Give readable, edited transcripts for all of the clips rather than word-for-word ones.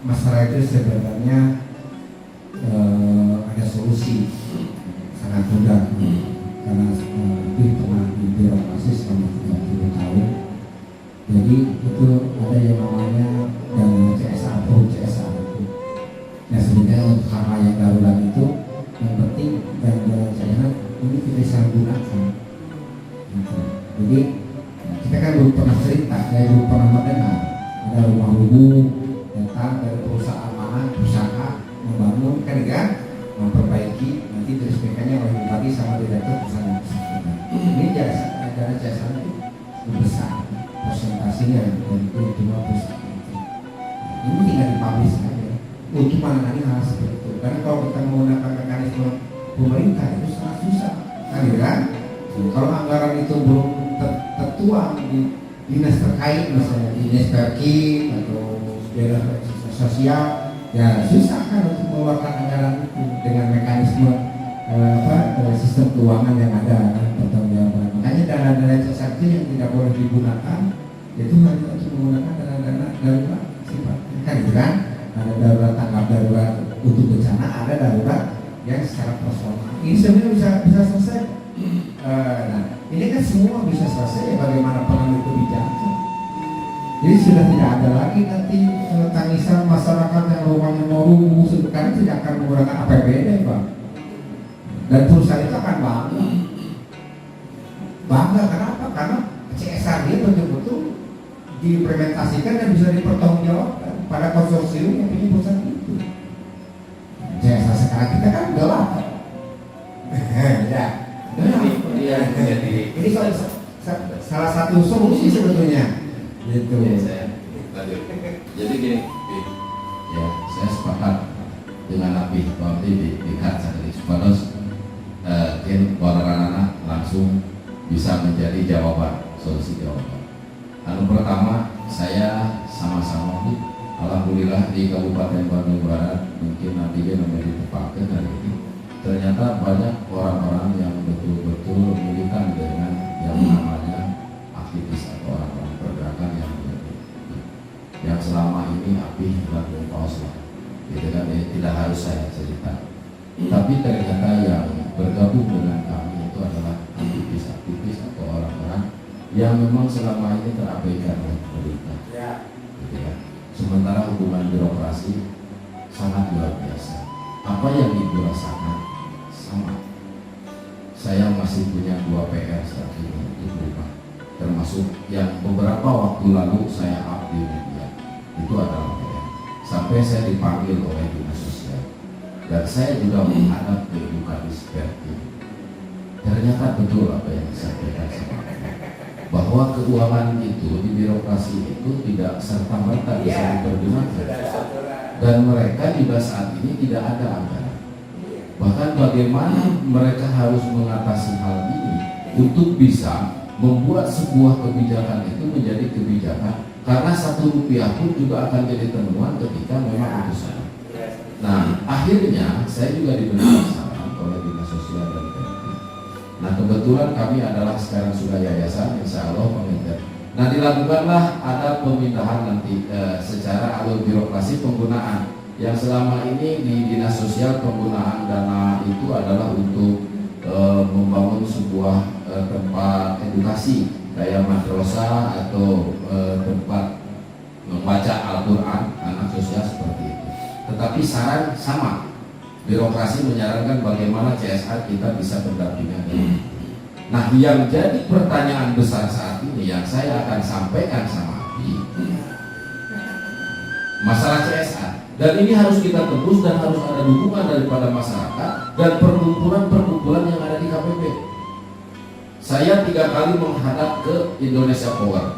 masalah itu sebenarnya ada solusi sangat mudah karena lebih pernah di birokrasi selama 30 tahun. Jadi itu ada yang namanya dana CSA atau CSA itu. Nah sebenarnya untuk hal yang darurat itu yang penting dana CSA ini kita bisa gunakan. Gitu. Jadi kita kan belum pernah cerita, belum pernah mendengar ada rumah rubuh datang dari perusahaan mana, usaha membangun kan, memperbaiki nanti diresmikannya oleh bupati sama direktur perusahaan yang bersangkutan. Ini dana CSA itu besar persentasenya dan itu cuma perusahaan itu. Ini tinggal dipublish saja untuk menangani hal seperti itu. Karena kalau kita menggunakan mekanisme pemerintah itu sangat susah, kan? Kalau anggaran itu belum tertuang di dinas terkait, misalnya dinas perki atau daerah sosial, ya susah kan untuk mengeluarkan anggaran itu dengan mekanisme sistem keuangan yang ada pertanggungjawaban. Makanya dana-dana CSR yang tidak boleh digunakan itu hanya untuk menggunakan dana-dana darurat sifatnya, kan? Ada darurat tanggap darurat untuk bencana, ada darurat yang secara personal. Ini sebenarnya bisa selesai. Nah, ini kan semua bisa selesai bagaimana pengambil kebijakan. Jadi sudah tidak ada lagi nanti tangisan masyarakat yang rumahnya mau rubuh, karena tidak akan menggunakan APBD, Pak. Dan perusahaan itu akan bangga. Kenapa? Karena CSR dia betul-betul diimplementasikan dan bisa dipertanggungjawabkan pada konsorsium yang punya perusahaan itu. CSR sekarang kita kan gelap. Ya. Ini salah satu solusi sebetulnya. Gitu. Ya, saya lanjut. Jadi gini, ya saya sepakat dengan Abi bahwa dikaca dari Supados anak langsung bisa menjadi jawaban, solusi jawaban. Lalu pertama, saya sama-sama alhamdulillah di Kabupaten Bandung Barat, mungkin nanti dia namanya ditepatkan hari ini. Ternyata banyak orang-orang yang betul-betul militan dengan yang namanya aktivis atau orang-orang pergerakan yang selama ini Abi berlaku paus lah, gitu kan? Tidak harus saya cerita. Tapi ternyata yang bergabung dengan kami itu adalah aktivis-aktivis atau orang-orang yang memang selama ini terabaikan oleh pemerintah. Gitu ya. Sementara hubungan birokrasi sangat luar biasa. Apa yang ibu rasakan sama. Saya masih punya 2 PR saat ini di rumah, termasuk yang beberapa waktu lalu saya up di media. Itu adalah PR. Sampai saya dipanggil oleh dinas sosial dan saya juga menghadap ke Ibu Kadis Perti. Ternyata betul apa yang disampaikan sama bahwa keuangan itu di birokrasi itu tidak serta-merta bisa dipergunakan dan mereka juga saat ini tidak ada anggaran. Bahkan bagaimana mereka harus mengatasi hal ini untuk bisa membuat sebuah kebijakan itu menjadi kebijakan, karena 1 rupiah pun juga akan jadi temuan ketika memang itu salah. Nah akhirnya saya juga diberi saran oleh dinas sosial dan PMI. Nah kebetulan kami adalah sekarang sudah yayasan, insya Allah pemindah. Nah dilakukanlah ada pemindahan nanti secara alur birokrasi penggunaan yang selama ini di dinas sosial. Penggunaan dana itu adalah untuk membangun sebuah tempat edukasi kayak madrasah atau tempat membaca Al-Quran anak sosial seperti itu. Tetapi saran sama, birokrasi menyarankan bagaimana CSR kita bisa berdampingan. Nah yang jadi pertanyaan besar saat ini yang saya akan sampaikan sama Abi, masalah CSR. Dan ini harus kita tembus dan harus ada dukungan daripada masyarakat dan perkumpulan-perkumpulan yang ada di KPP. Saya 3 kali menghadap ke Indonesia Power,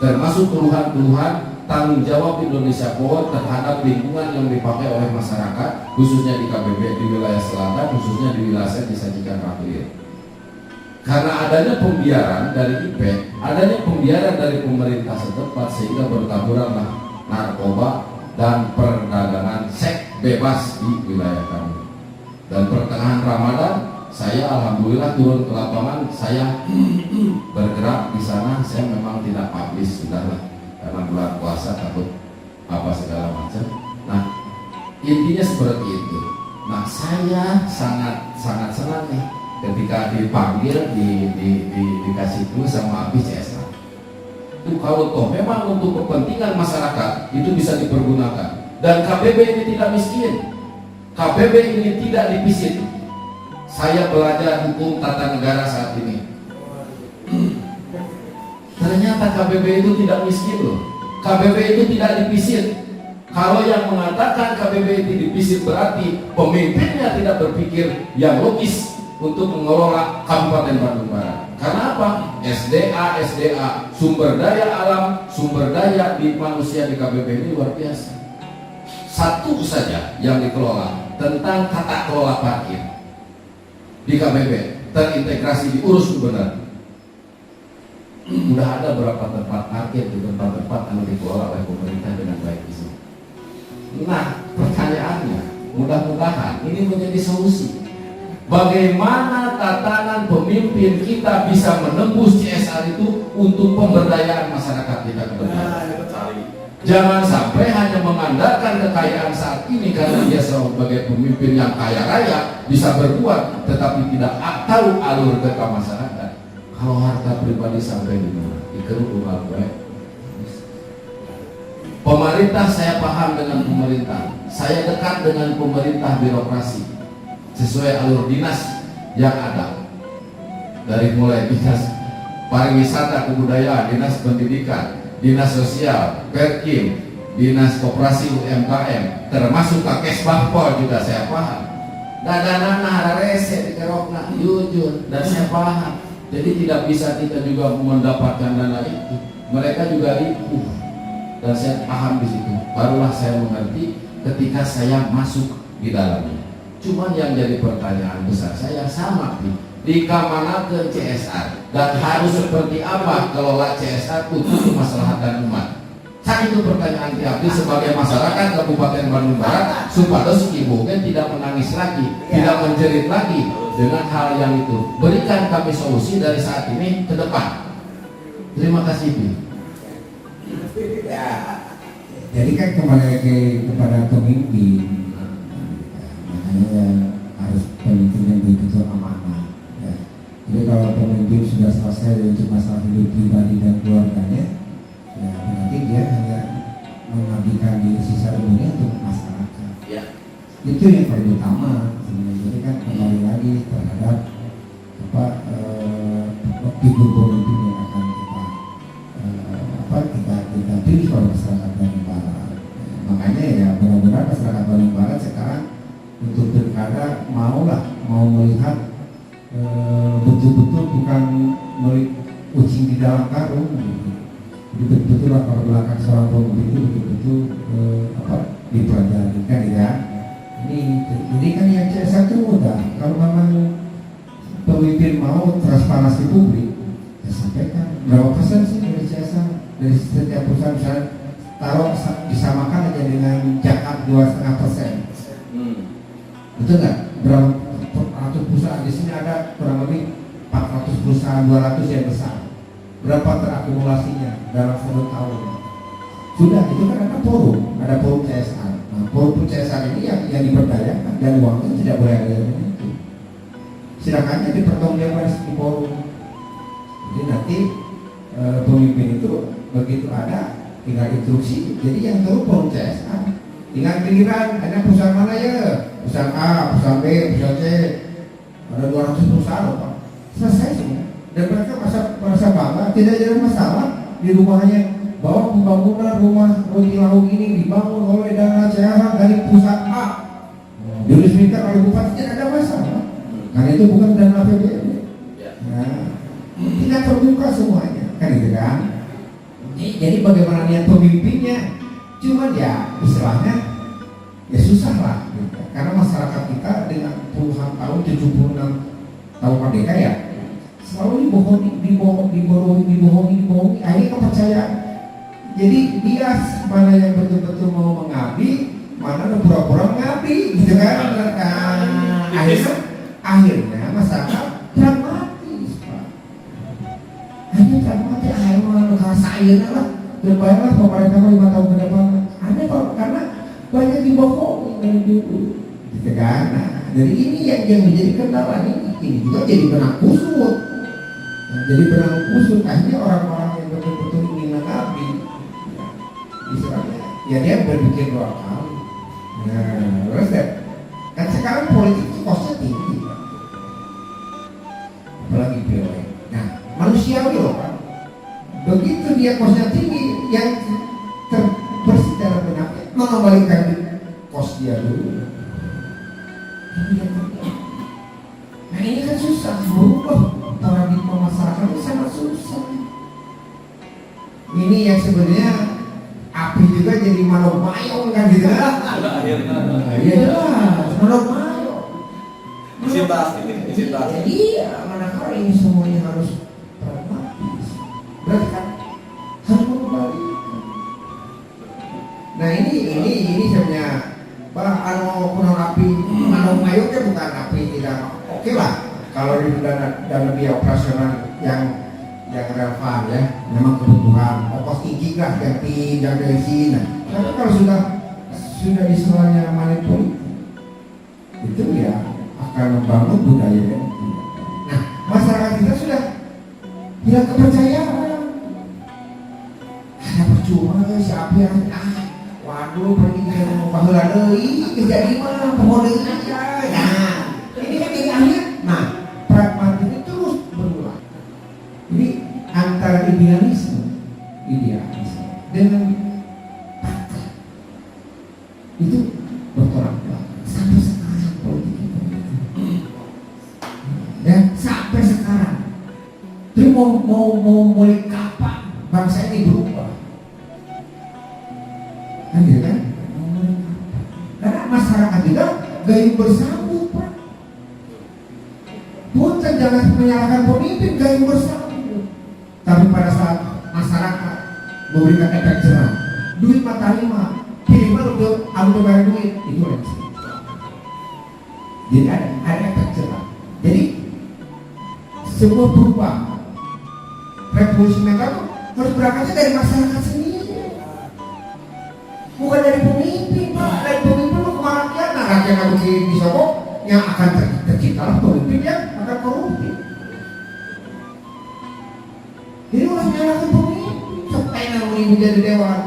termasuk keluhan-keluhan tanggung jawab Indonesia Power terhadap lingkungan yang dipakai oleh masyarakat, khususnya di KPP di wilayah selatan, khususnya di wilayah disajikan Rakyat. Karena adanya pembiaran dari IPEC, adanya pembiaran dari pemerintah setempat, sehingga bertaburanlah narkoba dan perdagangan seks bebas di wilayah kami. Dan pertengahan Ramadan saya alhamdulillah turun ke lapangan, saya bergerak di sana. Saya memang tidak publish sudahlah, karena bulan puasa takut apa segala macam. Intinya seperti itu. Nah, saya sangat senang nih ketika dipanggil dikasih clue sama Abi CSR. Itu kalau toh memang untuk kepentingan masyarakat itu bisa dipergunakan. Dan KBB ini tidak miskin. KBB ini tidak dipisit. Saya belajar hukum tata negara saat ini. Ternyata KBB itu tidak miskin loh. KBB itu tidak dipisit. Kalau yang mengatakan KBB itu dipisit berarti pemimpinnya tidak berpikir yang logis untuk mengelola Kabupaten Bandung Barat. Karena apa? SDA, sumber daya alam, sumber daya di manusia di KBB ini luar biasa. Satu saja yang dikelola tentang tata kelola parkir di KBB terintegrasi diurus gubernur. Sudah ada berapa tempat parkir di tempat-tempat yang dikelola oleh pemerintah dengan baik di sini. Nah, pertanyaannya, mudah-mudahan ini menjadi solusi. Bagaimana tatanan pemimpin kita bisa menembus CSR itu untuk pemberdayaan masyarakat kita ke depan. Jangan sampai hanya mengandalkan kekayaan saat ini karena dia sebagai pemimpin yang kaya raya bisa berbuat, tetapi tidak tahu alur ke masyarakat. Kalau harta pribadi sampai di mana? Dikeruk rumah gue. Pemerintah, saya paham dengan pemerintah. Saya dekat dengan pemerintah birokrasi sesuai alur dinas yang ada. Dari mulai dinas pariwisata kebudayaan, dinas pendidikan, dinas sosial, Perkim, dinas koperasi UMKM, termasuk Kakes Bangpol juga saya paham. Dadana rese di kerokna jujur dan saya paham. Jadi tidak bisa kita juga mendapatkan dana itu. Mereka juga ripuh dan saya paham di situ. Barulah saya mengerti ketika saya masuk di dalamnya. Cuman yang jadi pertanyaan besar saya sama di kamanakeun CSR dan harus seperti apa kelola CSR untuk kemaslahatan umat. Saat itu pertanyaan Abdi sebagai masyarakat Kabupaten Bandung Barat supaya ibu tidak menangis lagi, tidak menjerit lagi dengan hal yang itu. Berikan kami solusi dari saat ini ke depan. Terima kasih, Bi. Ya, jadi kan kembali lagi kepada pemimpin, makanya harus pemimpin yang betul amanah. Ya. Jadi kalau pemimpin sudah selesai untuk masalah hidup pribadi dan keluarganya, ya berarti dia hanya mengabdikan diri sisa dunia untuk masyarakat. Ya. Itu yang paling utama. Jadi kan kembali lagi terhadap figur pemimpin yang akan kita pilih pada masyarakat Bandung Barat. Makanya ya benar-benar masyarakat Bandung Barat sekarang untuk pilkada mau melihat betul-betul bukan melihat kucing di dalam karung. Jadi betul-betul latar belakang seorang pemimpin itu betul-betul dipelajari kan ya. Ini kan yang CSR itu mudah. Kalau memang pemimpin mau transparansi publik, ya sampaikan berapa persen sih dari CSR dari setiap perusahaan, misalnya taruh disamakan aja dengan zakat 2,5%. Betul nggak? Berapa ratus perusahaan di sini ada kurang lebih 400 perusahaan, 200 yang besar. Berapa terakumulasinya dalam 1 tahun? Sudah, itu kan ada forum CSR. Nah, forum CSR ini yang diperdayakan dan uangnya tidak boleh ada yang itu. Silakan aja dipertanggungjawabkan di forum. Jadi nanti pemimpin itu begitu ada tinggal instruksi. Jadi yang tahu forum CSR. Tinggal pilihan ada perusahaan mana ya? Perusahaan A, perusahaan B, perusahaan C. Ada 200 perusahaan loh Pak. Selesai semua. Dan mereka merasa bangga, tidak ada masalah di rumahnya. Bahwa pembangunan rumah Roti Laung ini dibangun oleh dana CSR dari perusahaan A. Diresmikan oleh bupati, tidak ada masalah. Karena itu bukan dana APBN. Nah, tidak terbuka semuanya, kan gitu kan? Jadi bagaimana niat pemimpinnya? Cuman ya istilahnya ya susah lah. Gitu. Karena masyarakat kita dengan puluhan tahun 76 tahun merdeka ya selalu dibohongi. Akhirnya kepercayaan. Jadi dia mana yang betul-betul mau mengabdi, mana pura-pura mengabdi, gitu kan? Akhirnya masyarakat pragmatis, Pak. Akhirnya pragmatis, akhirnya ngerasain lah. Berbayarlah pemerintah 5 tahun ke depan. Karena banyak dibohongin dari dulu. Gitu kan? Nah, dari ini yang menjadi kendala ini juga jadi benang kusut. Nah, jadi benang kusut akhirnya orang-orang yang betul-betul ingin Nabi, ya, istilahnya, ya dia berpikir dua kali. Nah, terus kan sekarang politik itu kosnya tinggi, Pak. Apalagi pilek. Nah, manusiawi loh, Pak. Begitu dia kosnya tinggi, yang terbersih dalam benaknya mengembalikan kos dia dulu. Nah ini kan susah, berubah paradigma masyarakat itu sangat susah. Ini yang sebenarnya api juga jadi manuk mayong kan gitu. Iya jelas, manuk mayong. Iya, manakala ini semuanya harus pragmatis. Berarti kan harus mengembalikan. Nah ini sebenarnya anu kuno api manuk mayung kan bukan api tidak oke lah kalau di dana biaya operasional yang relevan ya, memang kebutuhan ongkos tinggi lah ganti jam bensin. Tapi kalau sudah istilahnya money politik itu ya akan membangun budaya ya. Nah masyarakat kita sudah hilang kepercayaan. Ada percuma si api waduh pergi ke baheula deui jadi mah poho deui aja. Nah, ini kan jadi akhir. Nah, pragmatis itu terus berulang. Jadi antara idealisme dengan fakta itu bertolak belakang sampai sekarang politik kita. Dan sampai sekarang, terus mau mulai kapan bangsa ini berubah? Kan gitu kan? Karena masyarakat juga gayung bersambut, Pak. Bukan jangan menyalahkan pemimpin, gayung bersambut. Tapi pada saat masyarakat memberikan efek jerah, duit mata lima, kiriman untuk bayar duit, itu lagi. Jadi ada efek jerah. Jadi semua berubah. Revolusi mental harus berangkatnya dari masyarakat sendiri. Bukan dari pemimpin, Pak. Dari pemimpin lu kemana rakyat? Nah, rakyat yang begini disokok, yang akan terciptalah pemimpin yang akan koruptif. Jadi harus menyalahkan pemimpin. Sampai namanya menjadi dewan,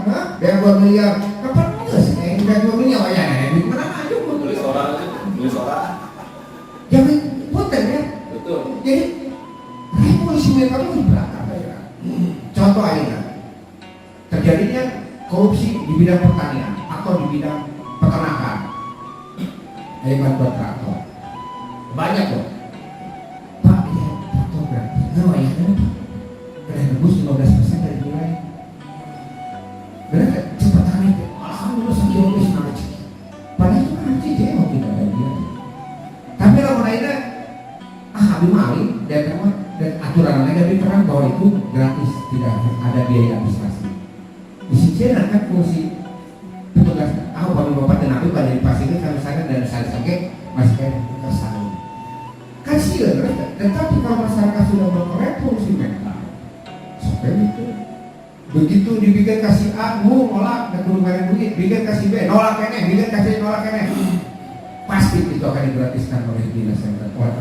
dewan 2 miliar. Kapan enggak sih? Yang udah 2 miliar, ya, di mana aja tulis orang. Jangan punten ya. Betul. Jadi revolusi mental itu di belakang ya. Contoh aja, terjadinya korupsi di bidang pertanian atau di bidang peternakan, bantuan traktor banyak loh, Pak. Ya traktor berarti nggak ya kan kena nebus 15% dari nilai, benar cepat naik ya, alhamdulillah sekian lebih semangat cek. Padahal itu kan nanti dia mau tidak ada dia, tapi kalau lainnya habis mali dan aturan lainnya diterang bahwa itu gratis, tidak ada biaya administrasi. Di sini kan fungsi petugas kalau bapak dan aku pada di pasir itu kalau sana dan saya sakit masih kayak kesal. Kasihan, tetapi kalau masyarakat sudah berrevolusi mental, sampai itu begitu dibikin kasih A, nolak dan kudu bayar duit, bikin kasih B, nolak kene, bikin kasih nolak kene, pasti itu akan digratiskan oleh dinas yang terkuat.